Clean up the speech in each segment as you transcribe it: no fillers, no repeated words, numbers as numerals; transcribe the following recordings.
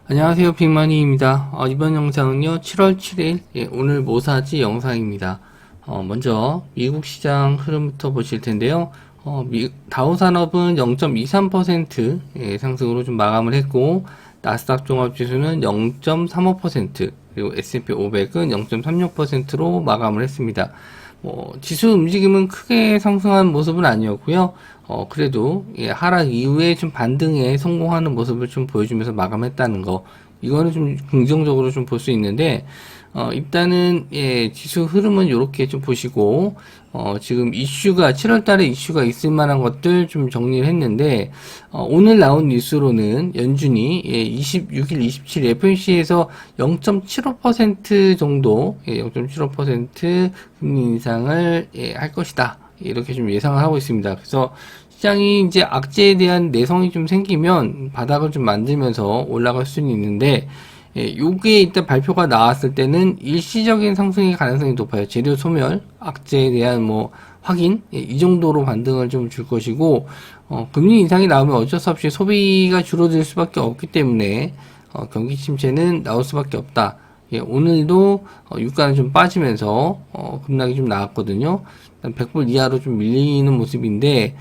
안녕하세요, 빅마니입니다. 이번 영상은요, 7월 7일, 오늘 뭐 사지 영상입니다. 먼저 미국 시장 흐름부터 보실 텐데요. 다우산업은 0.23% 상승으로 좀 마감을 했고, 나스닥 종합지수는 0.35%, 그리고 S&P 500은 0.36%로 마감을 했습니다. 지수 움직임은 크게 상승한 모습은 아니었고요. 그래도 하락 이후에 좀 반등에 성공하는 모습을 좀 보여주면서 마감했다는 거, 이거는 좀 긍정적으로 좀 볼 수 있는데, 일단은 지수 흐름은 이렇게 좀 보시고, 지금 이슈가 7월 달에 이슈가 있을 만한 것들 좀 정리를 했는데, 오늘 나온 뉴스로는 연준이 26일, 27일 FOMC에서 0.75% 정도, 0.75% 금리 인상을 할 것이다. 이렇게 좀 예상을 하고 있습니다. 그래서 시장이 이제 악재에 대한 내성이 좀 생기면 바닥을 좀 만들면서 올라갈 수는 있는데, 요게 일단 발표가 나왔을 때는 일시적인 상승의 가능성이 높아요. 재료 소멸, 악재에 대한 확인, 이 정도로 반등을 좀 줄 것이고, 금리 인상이 나오면 어쩔 수 없이 소비가 줄어들 수밖에 없기 때문에, 경기 침체는 나올 수밖에 없다. 오늘도 유가는 좀 빠지면서 급락이 좀 나왔거든요. 100불 이하로 좀 밀리는 모습인데,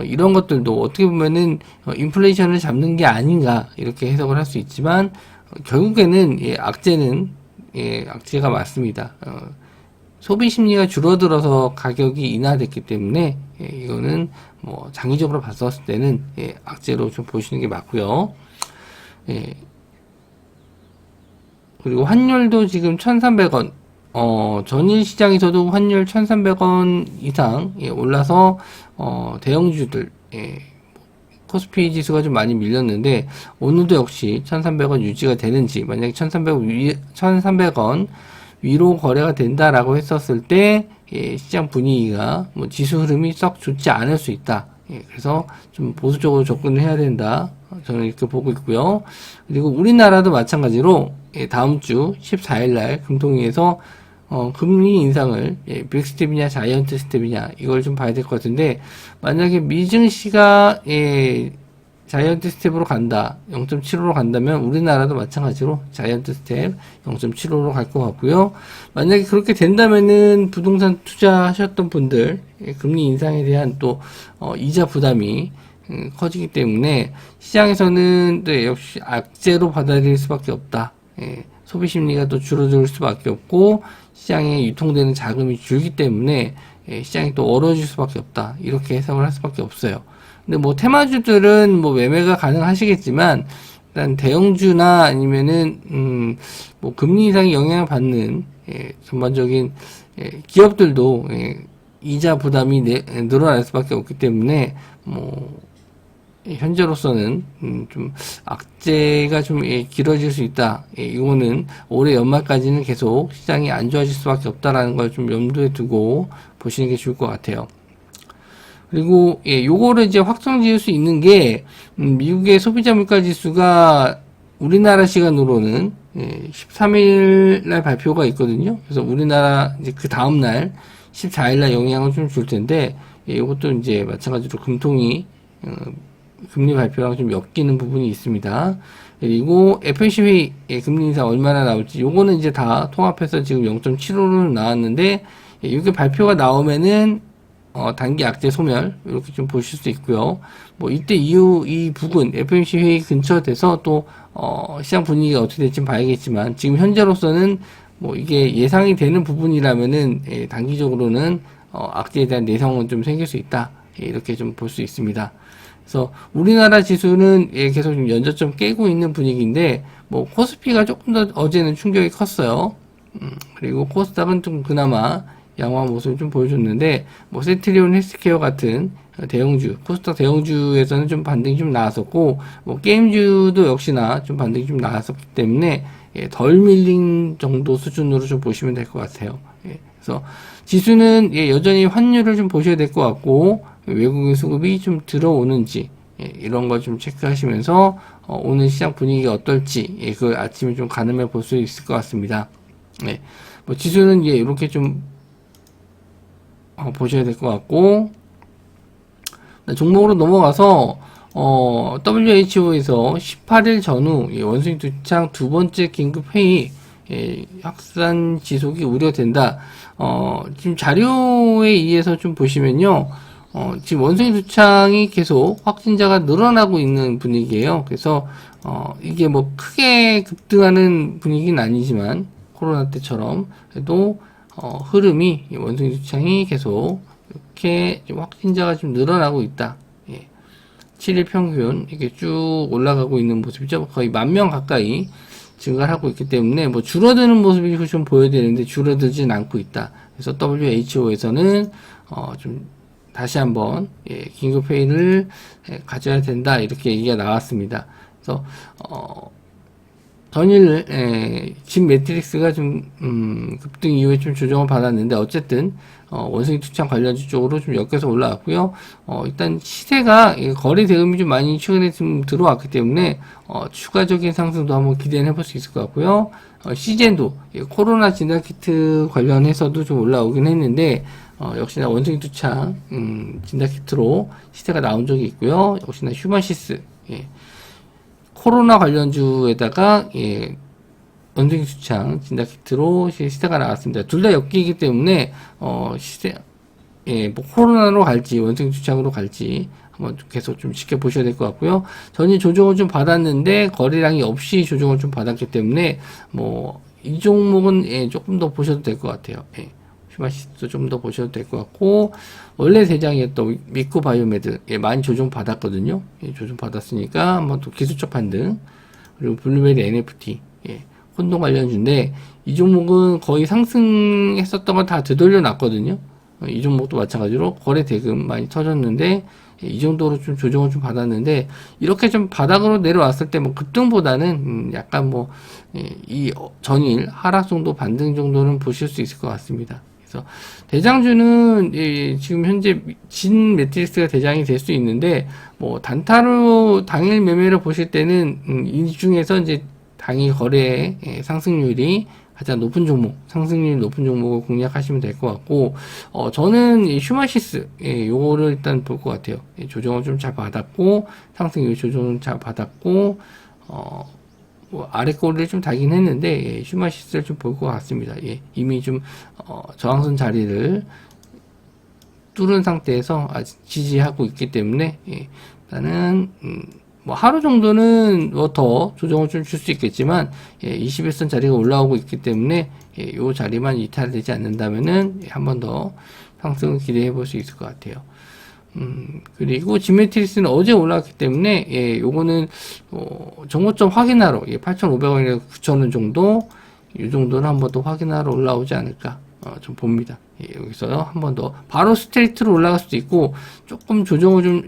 이런 것들도 어떻게 보면은 인플레이션을 잡는 게 아닌가 이렇게 해석을 할 수 있지만, 결국에는 악재가 맞습니다. 소비 심리가 줄어들어서 가격이 인하됐기 때문에 이거는 장기적으로 봤었을 때는 악재로 좀 보시는 게 맞고요. 그리고 환율도 지금 1,300원, 전일 시장에서도 환율 1,300원 이상 올라서 대형주들 코스피 지수가 좀 많이 밀렸는데, 오늘도 역시 1,300원 유지가 되는지, 만약에 1,300원 위로 거래가 된다라고 했었을 때, 시장 분위기가, 지수 흐름이 썩 좋지 않을 수 있다. 그래서 좀 보수적으로 접근을 해야 된다. 저는 이렇게 보고 있고요. 그리고 우리나라도 마찬가지로, 다음 주 14일날 금통위에서 금리 인상을 빅스텝이냐 자이언트 스텝이냐 이걸 좀 봐야 될 것 같은데, 만약에 미증시가 자이언트 스텝으로 간다, 0.75로 간다면 우리나라도 마찬가지로 자이언트 스텝 0.75로 갈 것 같고요. 만약에 그렇게 된다면은 부동산 투자하셨던 분들 금리 인상에 대한 또 이자 부담이 커지기 때문에 시장에서는 역시 악재로 받아들일 수밖에 없다. 소비 심리가 또 줄어들 수밖에 없고, 시장에 유통되는 자금이 줄기 때문에 시장이 또 얼어질 수밖에 없다. 이렇게 해석을 할 수밖에 없어요. 근데 테마주들은 매매가 가능하시겠지만, 일단 대형주나 아니면은 금리 인상에 영향을 받는 전반적인 기업들도 이자 부담이 늘어날 수밖에 없기 때문에 현재로서는 좀 악재가 좀 길어질 수 있다. 이거는 올해 연말까지는 계속 시장이 안 좋아질 수밖에 없다라는 걸 좀 염두에 두고 보시는 게 좋을 것 같아요. 그리고 요거를 이제 확정 지을 수 있는 게 미국의 소비자 물가 지수가 우리나라 시간으로는 13일 날 발표가 있거든요. 그래서 우리나라 이제 그 다음 날 14일 날 영향을 좀 줄 텐데, 이것도 이제 마찬가지로 금통위 금리 발표랑 좀 엮이는 부분이 있습니다. 그리고 FOMC 회의 금리 인상 얼마나 나올지, 요거는 이제 다 통합해서 지금 0.75로 나왔는데, 이게 발표가 나오면은 단기 악재 소멸 이렇게 좀 보실 수 있고요. 이때 이후 이 부근 FOMC 회의 근처 돼서 또 시장 분위기가 어떻게 될지 봐야겠지만, 지금 현재로서는 이게 예상이 되는 부분이라면은 단기적으로는 악재에 대한 내성은 좀 생길 수 있다. 이렇게 좀 볼 수 있습니다. 그래서 우리나라 지수는 계속 좀 연저점 깨고 있는 분위기인데, 코스피가 조금 더 어제는 충격이 컸어요. 그리고 코스닥은 좀 그나마 양호한 모습을 좀 보여줬는데, 세트리온 헬스케어 같은 대형주, 코스닥 대형주에서는 좀 반등이 좀 나왔었고, 게임주도 역시나 좀 반등이 좀 나왔었기 때문에 덜 밀린 정도 수준으로 좀 보시면 될 것 같아요. 그래서 지수는 여전히 환율을 좀 보셔야 될 것 같고, 외국인 수급이 좀 들어오는지 이런 거 좀 체크하시면서 오늘 시장 분위기가 어떨지 그 아침에 좀 가늠해 볼 수 있을 것 같습니다. 지수는 이렇게 좀 보셔야 될 것 같고, 종목으로 넘어가서 WHO에서 18일 전후 원숭이 두창 두 번째 긴급 회의 확산 지속이 우려된다. 지금 자료에 의해서 좀 보시면요. 지금 원숭이 두창이 계속 확진자가 늘어나고 있는 분위기예요. 그래서 이게 뭐 크게 급등하는 분위기는 아니지만 코로나 때처럼 그래도 흐름이 원숭이 두창이 계속 이렇게 좀 확진자가 좀 늘어나고 있다. 7일 평균 이렇게 쭉 올라가고 있는 모습이죠. 거의 10,000명 가까이 증가를 하고 있기 때문에 뭐 줄어드는 모습이 좀 보여야 되는데 줄어들진 않고 있다. 그래서 WHO에서는 좀 다시 한번 긴급 회의를 가져야 된다 이렇게 얘기가 나왔습니다. 그래서 전일 진 매트릭스가 좀 급등 이후에 좀 조정을 받았는데 어쨌든 원숭이 투창 관련주 쪽으로 좀 엮여서 올라왔고요. 일단 시세가 거래 대금이 좀 많이 최근에 좀 들어왔기 때문에 추가적인 상승도 한번 기대해 볼 수 있을 것 같고요. 시젠도 코로나 진단 키트 관련해서도 좀 올라오긴 했는데 역시나 원숭이 투창 진단 키트로 시세가 나온 적이 있고요. 역시나 휴마시스 코로나 관련주에다가 원숭이 투창 진단 키트로 시세가 나왔습니다. 둘 다 엮이기 때문에 시세 뭐 코로나로 갈지 원숭이 투창으로 갈지 한번 계속 좀 지켜보셔야 될 것 같고요. 전일 조정을 좀 받았는데 거래량이 없이 조정을 좀 받았기 때문에 뭐 이 종목은 조금 더 보셔도 될 것 같아요. 휴마시스도 좀 더 보셔도 될 것 같고 원래 대장이었던 미코 바이오메드 많이 조정 받았거든요. 조정 받았으니까 한번 또 기술적 반등 그리고 블루베리 NFT 혼동 관련주인데 이 종목은 거의 상승했었던 걸 다 되돌려 놨거든요. 이 종목도 마찬가지로 거래 대금 많이 터졌는데 이 정도로 좀 조정을 좀 받았는데 이렇게 좀 바닥으로 내려왔을 때 뭐 급등보다는 약간 뭐 이 전일 하락 정도 반등 정도는 보실 수 있을 것 같습니다. 그래서 대장주는 지금 현재 진 매트릭스가 대장이 될 수 있는데 뭐 단타로 당일 매매를 보실 때는 이 중에서 이제 당일 거래 상승률이 가장 높은 종목, 상승률이 높은 종목을 공략하시면 될 것 같고, 저는 이 휴마시스, 요거를 일단 볼 것 같아요. 조정을 좀 잘 받았고, 상승률 조정을 잘 받았고, 뭐 아래 꼬리를 좀 달긴 했는데, 휴마시스를 좀 볼 것 같습니다. 이미 좀, 저항선 자리를 뚫은 상태에서 아직 지지하고 있기 때문에, 일단은, 뭐 하루 정도는 뭐 더 조정을 좀 줄 수 있겠지만 21선 자리가 올라오고 있기 때문에 요 자리만 이탈되지 않는다면은 한 번 더 상승을 기대해 볼 수 있을 것 같아요. 그리고 지메트리스는 어제 올라왔기 때문에 요거는 정고점 확인하러 8,500원이나 9,000원 정도 이 정도는 한 번 더 확인하러 올라오지 않을까 좀 봅니다. 여기서 한 번 더 바로 스트레이트로 올라갈 수도 있고 조금 조정을 좀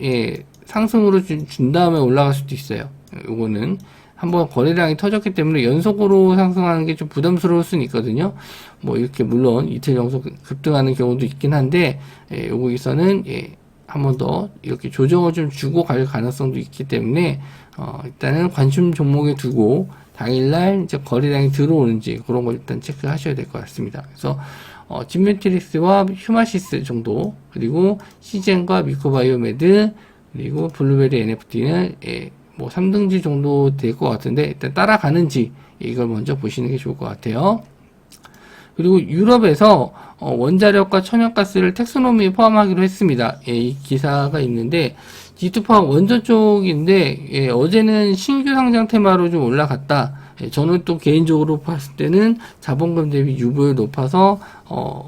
상승으로 준 다음에 올라갈 수도 있어요. 요거는 한번 거래량이 터졌기 때문에 연속으로 상승하는 게 좀 부담스러울 수는 있거든요. 뭐 이렇게 물론 이틀 연속 급등하는 경우도 있긴 한데 여기서는 한 번 더 이렇게 조정을 좀 주고 갈 가능성도 있기 때문에 일단은 관심 종목에 두고 당일날 이제 거래량이 들어오는지 그런 걸 일단 체크하셔야 될 것 같습니다. 그래서 진메트릭스와 휴마시스 정도 그리고 시젠과 미코바이오메드 그리고 블루베리 NFT는 뭐 3등지 정도 될 것 같은데 일단 따라가는지 이걸 먼저 보시는 게 좋을 것 같아요. 그리고 유럽에서 원자력과 천연가스를 텍소노미에 포함하기로 했습니다. 이 기사가 있는데 G2파워 원전 쪽인데 어제는 신규 상장 테마로 좀 올라갔다. 저는 또 개인적으로 봤을 때는 자본금 대비 유보율 높아서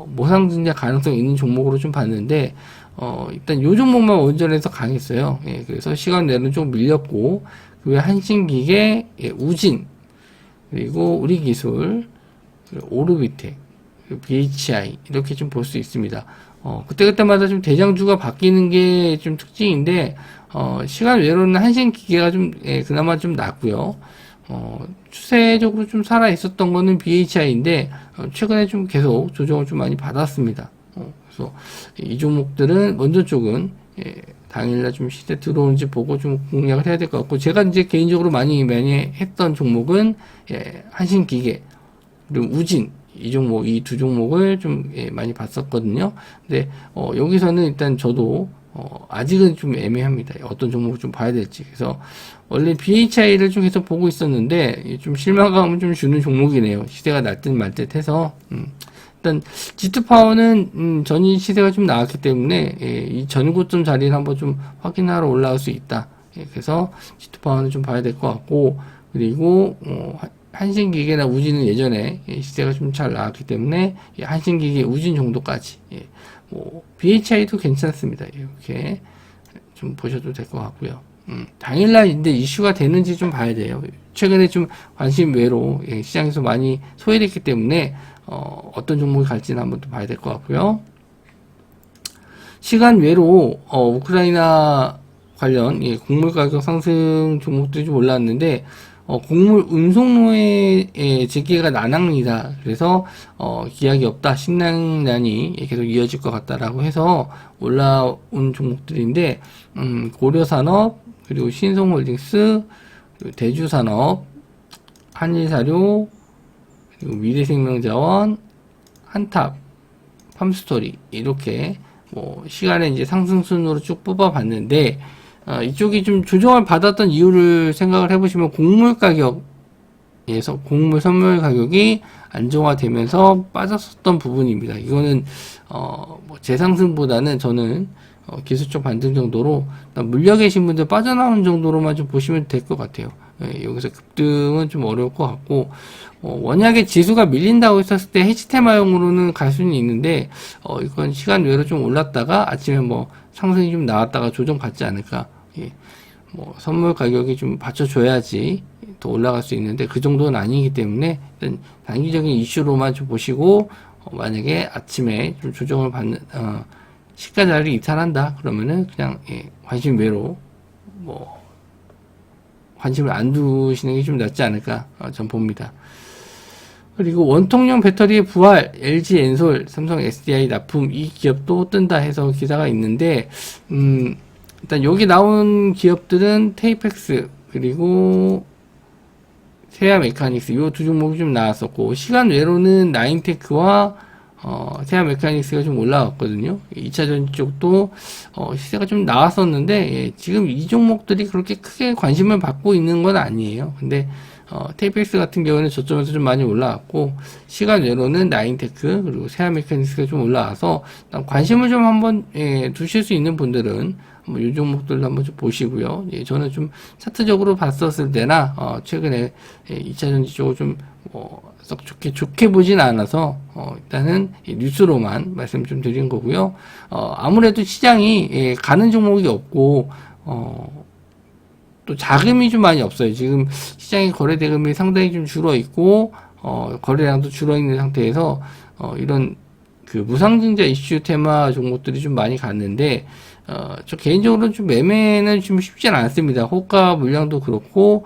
모상증자 가능성 있는 종목으로 좀 봤는데 일단 요 종목만 원전에서 강했어요. 그래서 시간 내는 좀 밀렸고 그 외 한신기계, 우진 그리고 우리기술, 오르비텍, BHI 이렇게 좀 볼 수 있습니다. 그때그때마다 좀 대장주가 바뀌는 게 좀 특징인데 시간 외로는 한신기계가 좀 그나마 좀 낫고요. 추세적으로 좀 살아 있었던 거는 BHI인데 최근에 좀 계속 조정을 좀 많이 받았습니다. 그래서 이 종목들은 원전 쪽은 당일날 좀 시세 들어오는지 보고 좀 공략을 해야 될 것 같고 제가 이제 개인적으로 많이 했던 종목은 한신기계 그리고 우진 이 종목 이 두 종목을 좀 많이 봤었거든요. 근데 여기서는 일단 저도 아직은 좀 애매합니다. 어떤 종목을 좀 봐야 될지. 그래서 원래 BHI를 좀 계속 보고 있었는데 좀 실망감을 좀 주는 종목이네요. 시세가 날 듯 말 듯 해서 일단 G2파워는 전일 시세가 좀 나왔기 때문에 이 전고점 자리를 한번 좀 확인하러 올라올 수 있다. 그래서 G2파워는 좀 봐야 될 것 같고, 그리고 한신기계나 우진은 예전에 시세가 좀 잘 나왔기 때문에 한신기계 우진 정도까지 BHI도 괜찮습니다. 이렇게 좀 보셔도 될 것 같고요. 당일날 근데 이슈가 되는지 좀 봐야 돼요. 최근에 좀 관심 외로 시장에서 많이 소외됐기 때문에 어떤 종목이 갈지는 한번 또 봐야 될 것 같고요. 시간 외로 우크라이나 관련 곡물 가격 상승 종목들이 좀 올랐는데 곡물 운송로의 재개가 난항이다. 그래서 기약이 없다. 신랑난이 계속 이어질 것 같다라고 해서 올라온 종목들인데 고려산업, 그리고 신성홀딩스, 그리고 대주산업, 한일사료, 그리고 미래생명자원, 한탑, 팜스토리 이렇게 시간에 이제 상승순으로 쭉 뽑아봤는데 이쪽이 좀 조정을 받았던 이유를 생각을 해보시면 곡물 가격에서 곡물 선물 가격이 안정화되면서 빠졌었던 부분입니다. 이거는 재상승보다는 저는 기술적 반등 정도로 물려 계신 분들 빠져나오는 정도로만 좀 보시면 될 것 같아요. 여기서 급등은 좀 어려울 것 같고 원약의 지수가 밀린다고 했었을 때 해지 테마용으로는 갈 수는 있는데 이건 시간 외로 좀 올랐다가 아침에 상승이 좀 나왔다가 조정 받지 않을까. 선물 가격이 좀 받쳐줘야지 더 올라갈 수 있는데 그 정도는 아니기 때문에 일단 단기적인 이슈로만 좀 보시고 만약에 아침에 좀 조정을 받는 시가 자리를 이탈한다 그러면은 그냥 관심 외로 관심을 안 두시는 게 좀 낫지 않을까 전 봅니다. 그리고 원통형 배터리의 부활, LG 엔솔, 삼성 SDI 납품 이 기업도 뜬다 해서 기사가 있는데 일단 여기 나온 기업들은 테이펙스 그리고 세아 메카닉스 이 두 종목이 좀 나왔었고 시간 외로는 나인테크와 세아 메카닉스가 좀 올라왔거든요. 2차전 쪽도 시세가 좀 나왔었는데 지금 이 종목들이 그렇게 크게 관심을 받고 있는 건 아니에요. 근데 테이펙스 같은 경우는 저점에서 좀 많이 올라왔고 시간 외로는 나인테크 그리고 세아 메카닉스가 좀 올라와서 관심을 좀 한번 두실 수 있는 분들은 이 종목들도 한번 좀 보시고요. 저는 좀 차트적으로 봤었을 때나 최근에 2차전지 쪽을 좀 썩 좋게 보진 않아서 일단은 뉴스로만 말씀 좀 드린 거고요. 아무래도 시장이 가는 종목이 없고 또 자금이 좀 많이 없어요. 지금 시장의 거래 대금이 상당히 좀 줄어 있고 거래량도 줄어 있는 상태에서 이런 그 무상증자 이슈 테마 종목들이 좀 많이 갔는데 저 개인적으로는 좀 매매는 좀 쉽지는 않습니다. 호가 물량도 그렇고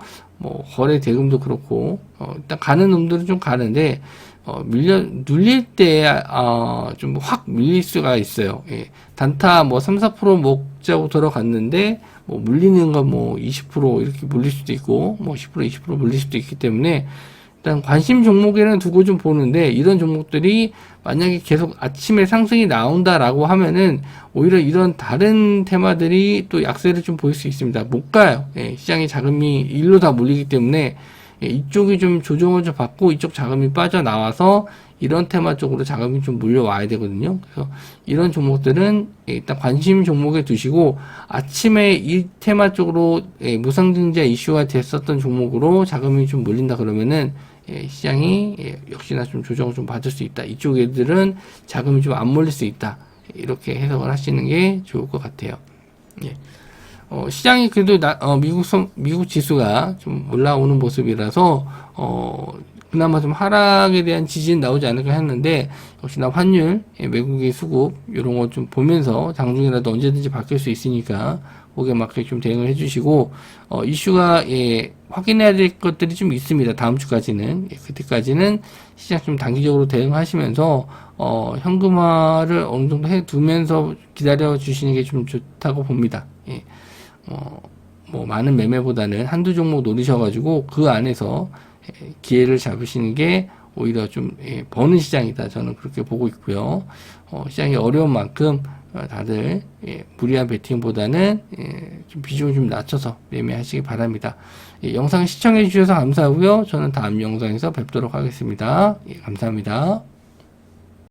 거래 대금도 그렇고 일단 가는 놈들은 좀 가는데 눌릴 때 좀 확 밀릴 수가 있어요. 단타 3, 4% 먹자고 들어갔는데 물리는 거 20% 이렇게 물릴 수도 있고 10% 20% 물릴 수도 있기 때문에 일단 관심 종목에는 두고 좀 보는데 이런 종목들이 만약에 계속 아침에 상승이 나온다라고 하면은 오히려 이런 다른 테마들이 또 약세를 좀 보일 수 있습니다. 못 가요. 시장의 자금이 일로 다 몰리기 때문에 이쪽이 좀 조정을 좀 받고 이쪽 자금이 빠져나와서 이런 테마 쪽으로 자금이 좀 몰려와야 되거든요. 그래서 이런 종목들은 일단 관심 종목에 두시고 아침에 이 테마 쪽으로 무상증자 이슈가 됐었던 종목으로 자금이 좀 몰린다 그러면은 시장이 역시나 좀 조정을 좀 받을 수 있다. 이쪽 애들은 자금이 좀 안 몰릴 수 있다. 이렇게 해석을 하시는 게 좋을 것 같아요. 시장이 그래도 미국 지수가 좀 올라오는 모습이라서 그나마 좀 하락에 대한 지지는 나오지 않을까 했는데 역시나 환율, 외국의 수급 이런 거 좀 보면서 장중이라도 언제든지 바뀔 수 있으니까 거기에 맞게 좀 대응을 해주시고 이슈가 확인해야 될 것들이 좀 있습니다. 다음 주까지는 그때까지는 시장 좀 단기적으로 대응하시면서 현금화를 어느 정도 해두면서 기다려 주시는 게 좀 좋다고 봅니다. 많은 매매보다는 한두 종목 노리셔가지고 그 안에서 기회를 잡으시는 게 오히려 좀 버는 시장이다. 저는 그렇게 보고 있고요. 시장이 어려운 만큼 다들 무리한 베팅보다는 좀 비중을 좀 낮춰서 매매하시기 바랍니다. 영상 시청해 주셔서 감사하고요. 저는 다음 영상에서 뵙도록 하겠습니다. 감사합니다.